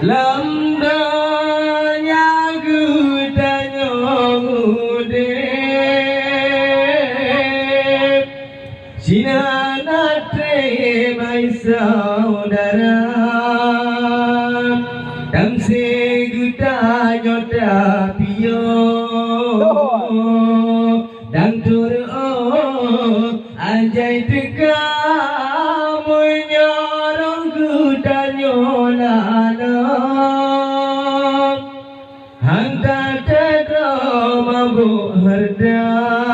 Lam donya gudanya ngudep Sinana tremai saudara Damse gudanya tapio Dang turu anjay teka menyorong gudanya lana Hanta teka mabuk herdam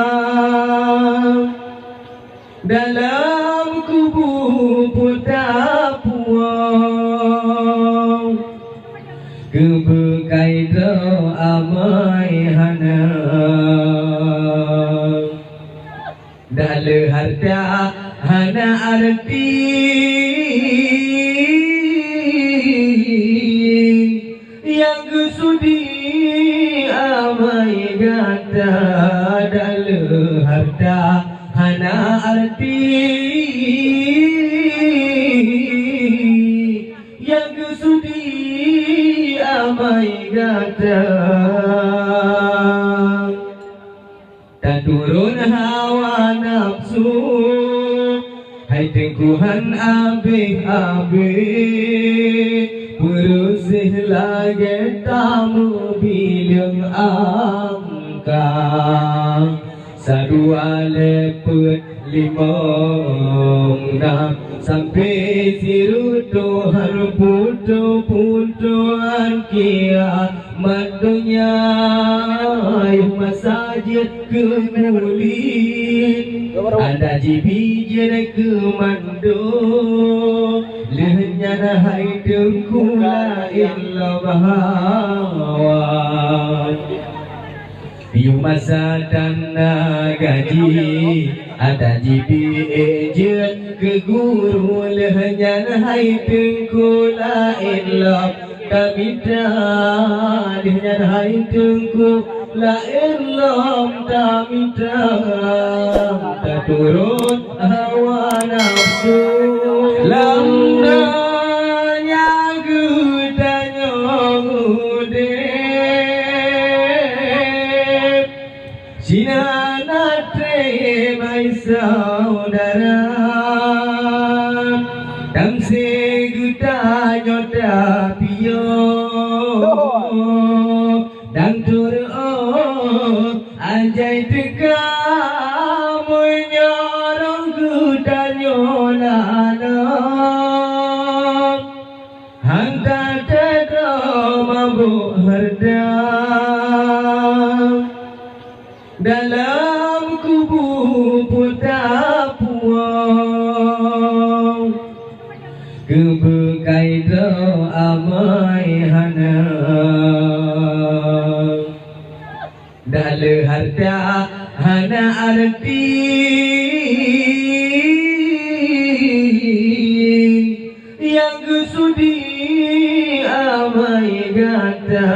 Dalam kubu putar puang Kebekai amai hana Dale harta hana arti Yang sudi amai gata Dale harta hana arti Yang sudi amai gata Tak turun hawa nafsu Hai tengkuhan abih-abih Perusih lagi tamu bilang angka Sadua lepet limong enam Sampai siru Tuhan putu-putuan kiamat dunia Masajid kemulin Ada jibijan kemandu Lenyana hai tengkula illa bahawan Piu masa dan gaji Ada jibi ejen ke guru Lenyana hai tengkula illa Kamita Lenyana hai tengkula illam tamita Tak turun hawa nafsu Lamdanya gudanya ngudep Sinana tremai saudara Damse gudanya tapio Dang turu anjay teka menyorong gudanya lana Hanta teka mabuk herdam Dalam kubu putar puang Kebekai amai hana Dale harta hana arti Yang sudi amai gata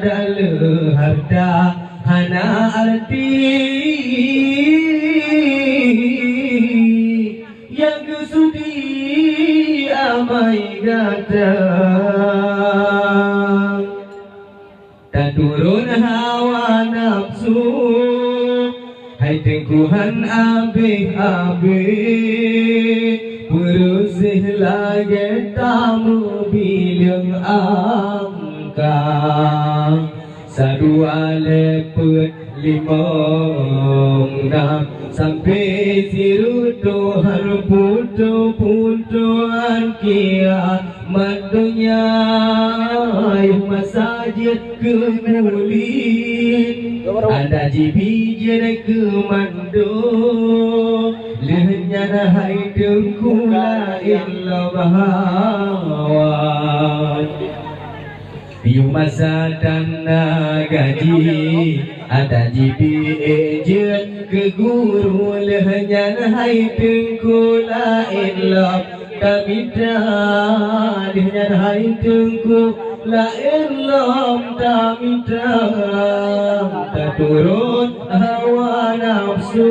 Dale harta hana arti Yang sudi amai gata Tak turun hawa nafsu Hai tengkuhan abih-abih Perusih lagi tamu bilang angka Sadua lepet limong enam Sampai siru Tuhan putu-putuan kiamat dunia Masajid kemulin Ada jibijan kemandu Lenyana hai tengkula illa bahawan Piu masa dan gaji Ada jibi ejen ke guru Lenyana hai tengkula illa Kamita Lenyana hai tengkula illam tamita Tak turun hawa nafsu